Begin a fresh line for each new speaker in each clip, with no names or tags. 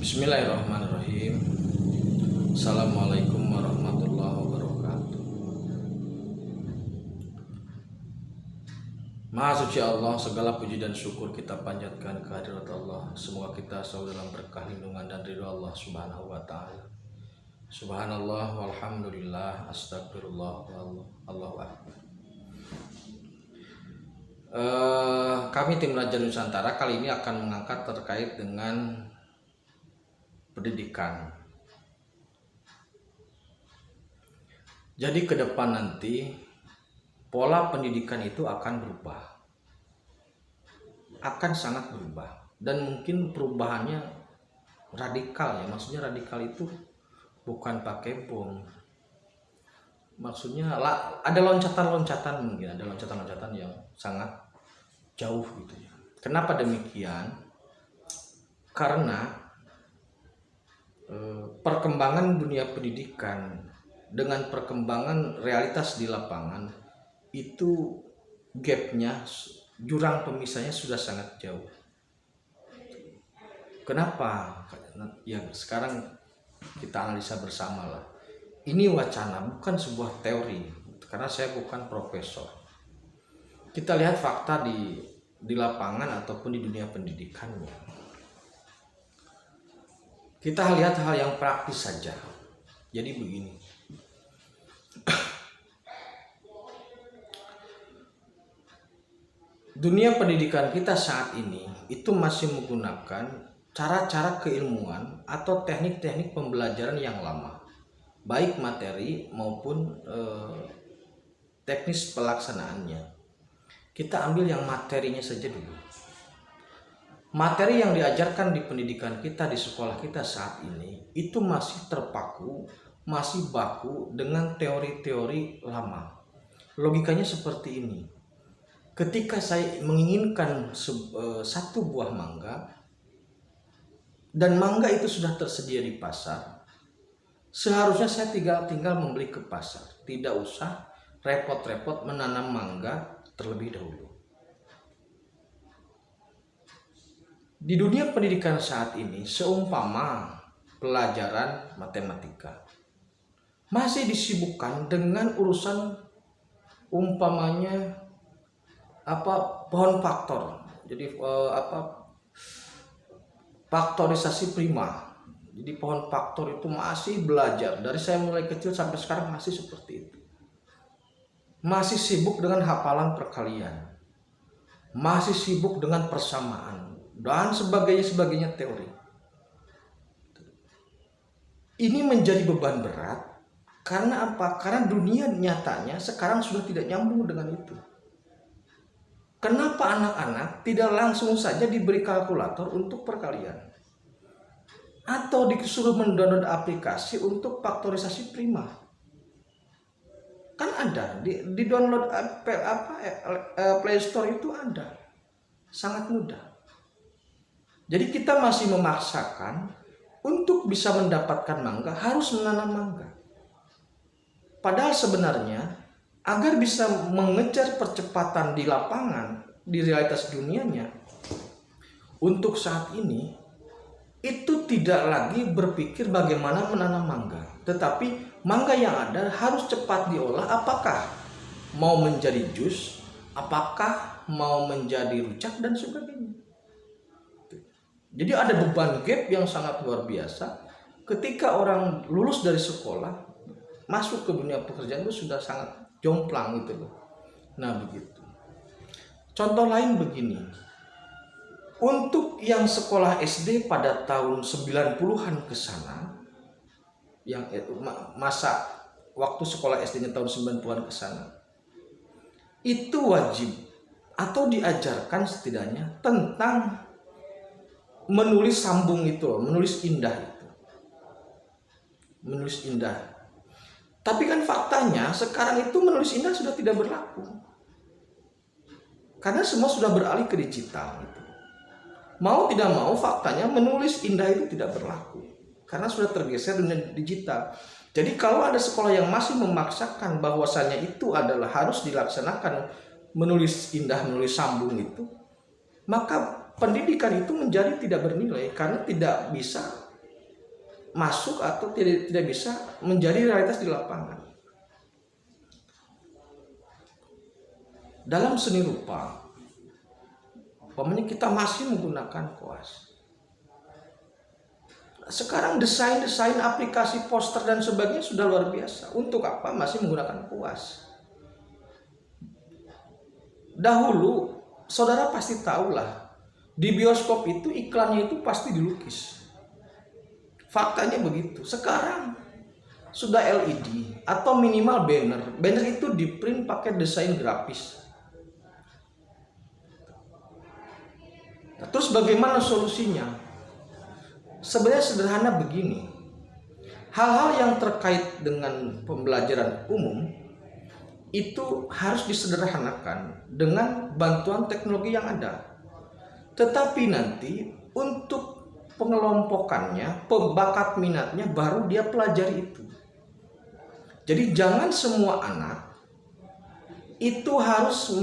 Bismillahirrahmanirrahim. Assalamualaikum warahmatullahi wabarakatuh. Maha suci Allah, segala puji dan syukur kita panjatkan kehadirat Allah. Semoga kita selalu dalam berkah lindungan dan ridho Allah Subhanahu wa taala. Subhanallah walhamdulillah astagfirullah wallahu akbar. Kami tim Raja Nusantara kali ini akan mengangkat terkait dengan pendidikan. Jadi ke depan nanti pola pendidikan itu akan berubah, akan sangat berubah, dan mungkin perubahannya radikal ya. Maksudnya radikal itu bukan pakai bom, maksudnya ada loncatan-loncatan, mungkin ada loncatan-loncatan yang sangat jauh gitu ya. Kenapa demikian? Karena perkembangan dunia pendidikan dengan perkembangan realitas di lapangan itu gapnya, jurang pemisahnya sudah sangat jauh. Kenapa? Ya sekarang kita analisa bersama lah. Ini wacana, bukan sebuah teori, karena saya bukan profesor. Kita lihat fakta di lapangan ataupun di dunia pendidikannya. Kita lihat hal yang praktis saja. Jadi begini. Dunia pendidikan kita saat ini itu masih menggunakan cara-cara keilmuan atau teknik-teknik pembelajaran yang lama, baik materi maupun teknis pelaksanaannya. Kita ambil yang materinya saja dulu. Materi yang diajarkan di pendidikan kita, di sekolah kita saat ini itu masih terpaku, masih baku dengan teori-teori lama. Logikanya seperti ini. Ketika saya menginginkan satu buah mangga dan mangga itu sudah tersedia di pasar, seharusnya saya tinggal membeli ke pasar, tidak usah repot-repot menanam mangga terlebih dahulu. Di dunia pendidikan saat ini, seumpama pelajaran matematika masih disibukkan dengan urusan umpamanya pohon faktor. Jadi faktorisasi prima. Jadi pohon faktor itu masih belajar dari saya mulai kecil sampai sekarang masih seperti itu. Masih sibuk dengan hafalan perkalian. Masih sibuk dengan persamaan dan sebagainya teori. Ini menjadi beban berat karena apa? Karena dunia nyatanya sekarang sudah tidak nyambung dengan itu. Kenapa anak-anak tidak langsung saja diberi kalkulator untuk perkalian? Atau disuruh mendownload aplikasi untuk faktorisasi prima? Kan ada di download Play Store itu ada. Sangat mudah. Jadi kita masih memaksakan untuk bisa mendapatkan mangga harus menanam mangga. Padahal sebenarnya agar bisa mengejar percepatan di lapangan, di realitas dunianya, untuk saat ini itu tidak lagi berpikir bagaimana menanam mangga, tetapi mangga yang ada harus cepat diolah. Apakah mau menjadi jus, apakah mau menjadi rujak dan sebagainya. Jadi ada beban gap yang sangat luar biasa ketika orang lulus dari sekolah masuk ke dunia pekerjaan itu sudah sangat jomplang gitu loh. Nah begitu. Contoh lain begini. Untuk yang sekolah SD pada tahun 90-an ke sana, yang masa waktu sekolah SD-nya tahun 90-an ke sana, itu wajib atau diajarkan setidaknya tentang menulis sambung itu, menulis indah itu. Menulis indah. Tapi kan faktanya sekarang itu menulis indah sudah tidak berlaku. Karena semua sudah beralih ke digital gitu. Mau tidak mau faktanya menulis indah itu tidak berlaku. Karena sudah tergeser dengan digital. Jadi kalau ada sekolah yang masih memaksakan bahwasannya itu adalah harus dilaksanakan menulis indah, menulis sambung itu, maka pendidikan itu menjadi tidak bernilai karena tidak bisa masuk atau tidak bisa menjadi realitas di lapangan. Dalam seni rupa, umpamanya kita masih menggunakan koas. Sekarang desain aplikasi poster dan sebagainya sudah luar biasa. Untuk apa masih menggunakan kuas? Dahulu saudara pasti tahulah, di bioskop itu iklannya itu pasti dilukis. Faktanya begitu. Sekarang sudah LED atau minimal banner. Banner itu di print pakai desain grafis. Nah, terus bagaimana solusinya? Sebenarnya sederhana begini. Hal-hal yang terkait dengan pembelajaran umum itu harus disederhanakan dengan bantuan teknologi yang ada. Tetapi nanti untuk pengelompokannya, bakat minatnya baru dia pelajari itu. Jadi jangan semua anak itu harus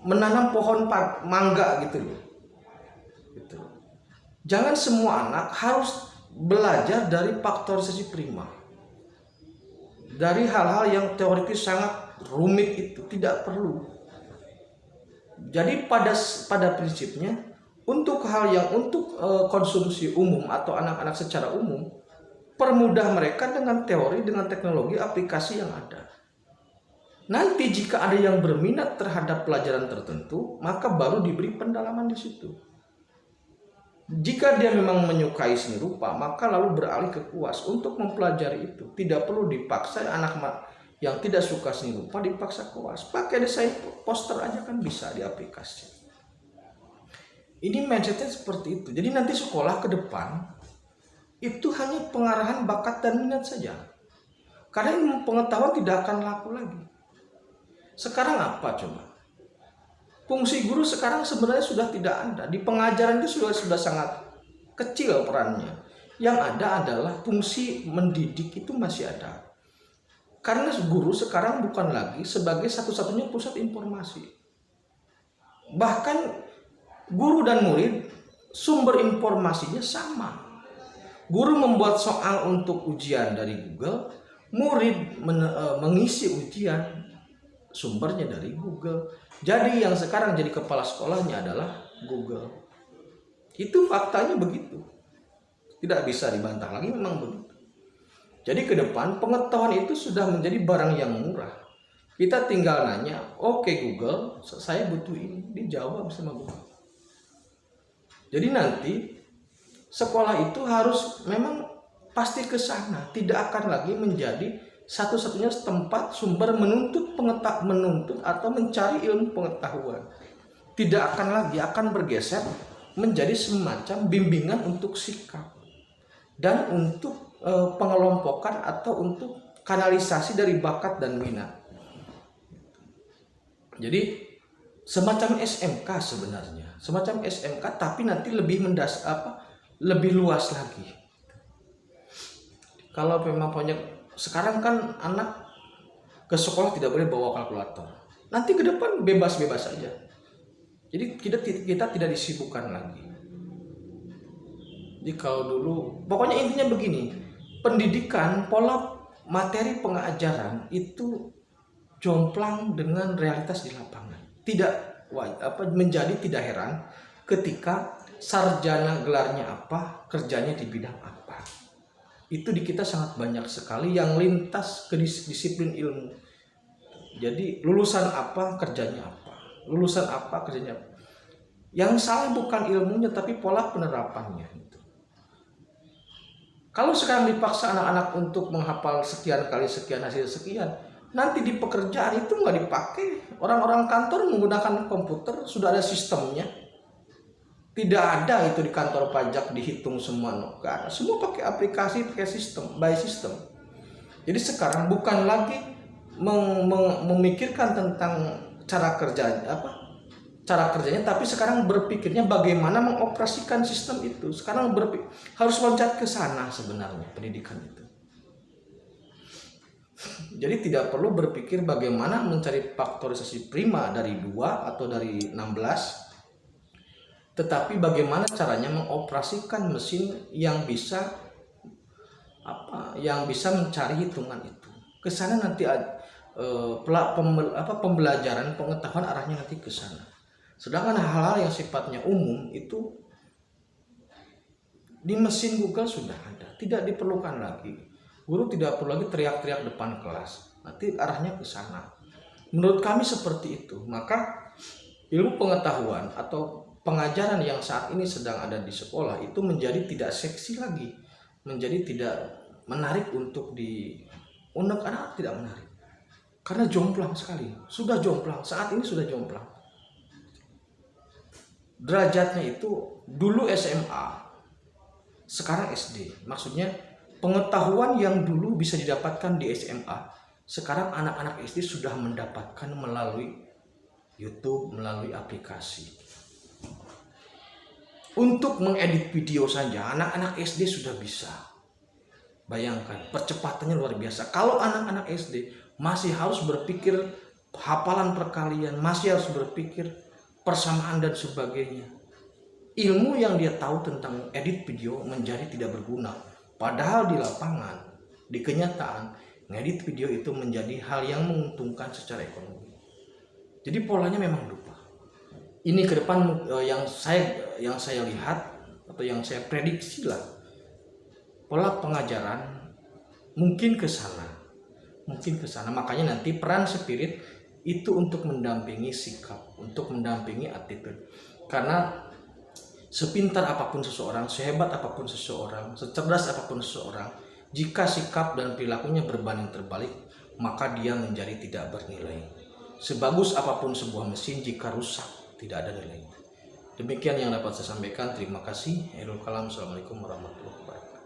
menanam pohon mangga gitu loh. Jangan semua anak harus belajar dari faktorisasi prima. Dari hal-hal yang teoritis sangat rumit itu tidak perlu. Jadi pada prinsipnya untuk hal yang untuk konsumsi umum atau anak-anak secara umum, permudah mereka dengan teori, dengan teknologi aplikasi yang ada. Nanti jika ada yang berminat terhadap pelajaran tertentu, maka baru diberi pendalaman di situ. Jika dia memang menyukai seni rupa, maka lalu beralih ke kuas untuk mempelajari itu. Tidak perlu dipaksa anak yang tidak suka seni rupa dipaksa kuas. Pakai desain poster aja kan bisa di aplikasi. Ini mindsetnya seperti itu. Jadi nanti sekolah ke depan itu hanya pengarahan bakat dan minat saja. Karena ilmu pengetahuan tidak akan laku lagi. Sekarang apa coba? Fungsi guru sekarang sebenarnya sudah tidak ada. Di pengajaran itu sudah sangat kecil perannya. Yang ada adalah fungsi mendidik itu masih ada. Karena guru sekarang bukan lagi sebagai satu-satunya pusat informasi. Bahkan guru dan murid sumber informasinya sama. Guru membuat soal untuk ujian dari Google, murid mengisi ujian sumbernya dari Google. Jadi yang sekarang jadi kepala sekolahnya adalah Google. Itu faktanya begitu. Tidak bisa dibantah lagi, memang begitu. Jadi ke depan pengetahuan itu sudah menjadi barang yang murah. Kita tinggal nanya, oke Google, saya butuh ini, dijawab sama Google. Jadi nanti sekolah itu harus memang pasti ke sana, tidak akan lagi menjadi satu-satunya tempat sumber menuntut atau mencari ilmu pengetahuan. Tidak akan lagi, akan bergeser menjadi semacam bimbingan untuk sikap dan untuk pengelompokan atau untuk kanalisasi dari bakat dan minat. Jadi semacam SMK sebenarnya, semacam SMK tapi nanti lebih lebih luas lagi. Kalau memang punya sekarang kan anak ke sekolah tidak boleh bawa kalkulator. Nanti ke depan bebas-bebas saja. Jadi kita tidak disibukkan lagi. Jadi kalau dulu, pokoknya intinya begini, pendidikan, pola materi pengajaran itu jomplang dengan realitas di lapangan. Menjadi tidak heran ketika sarjana gelarnya apa, kerjanya di bidang apa. Itu di kita sangat banyak sekali yang lintas ke disiplin ilmu. Jadi lulusan apa kerjanya apa, lulusan apa kerjanya apa. Yang salah bukan ilmunya tapi pola penerapannya. Kalau sekarang dipaksa anak-anak untuk menghafal sekian kali sekian hasil sekian, nanti di pekerjaan itu nggak dipakai. Orang-orang kantor menggunakan komputer, sudah ada sistemnya. Tidak ada itu di kantor pajak dihitung semua, nggak ada. Semua pakai aplikasi, pakai sistem, by system. Jadi sekarang bukan lagi memikirkan tentang cara kerjanya, tapi sekarang berpikirnya bagaimana mengoperasikan sistem itu. Sekarang harus loncat ke sana sebenarnya pendidikan itu. Jadi tidak perlu berpikir bagaimana mencari faktorisasi prima dari 2 atau dari 16. Tetapi bagaimana caranya mengoperasikan mesin yang bisa yang bisa mencari hitungan itu. Ke sana nanti pembelajaran, pengetahuan arahnya nanti ke sana. Sedangkan hal-hal yang sifatnya umum itu di mesin Google sudah ada, tidak diperlukan lagi. Guru tidak perlu lagi teriak-teriak depan kelas, nanti arahnya ke sana. Menurut kami seperti itu. Maka ilmu pengetahuan atau pengajaran yang saat ini sedang ada di sekolah itu menjadi tidak seksi lagi, menjadi tidak menarik untuk diunek, anak tidak menarik. Karena jomplang sekali, sudah jomplang, saat ini sudah jomplang. Derajatnya itu dulu SMA, sekarang SD. Maksudnya pengetahuan yang dulu bisa didapatkan di SMA, sekarang anak-anak SD sudah mendapatkan melalui YouTube, melalui aplikasi. Untuk mengedit video saja anak-anak SD sudah bisa. Bayangkan, percepatannya luar biasa. Kalau anak-anak SD masih harus berpikir hafalan perkalian, masih harus berpikir persamaan dan sebagainya, ilmu yang dia tahu tentang edit video menjadi tidak berguna. Padahal di lapangan, di kenyataan, ngedit video itu menjadi hal yang menguntungkan secara ekonomi. Jadi polanya memang lupa. Ini ke depan yang saya lihat atau yang saya prediksi lah, pola pengajaran mungkin ke sana. Makanya nanti peran spirit itu untuk mendampingi sikap, untuk mendampingi attitude. Karena sepintar apapun seseorang, sehebat apapun seseorang, secerdas apapun seseorang, jika sikap dan perilakunya berbanding terbalik, maka dia menjadi tidak bernilai. Sebagus apapun sebuah mesin, jika rusak, tidak ada nilainya. Demikian yang dapat saya sampaikan. Terima kasih. Akhirul kalam. Assalamualaikum warahmatullahi wabarakatuh.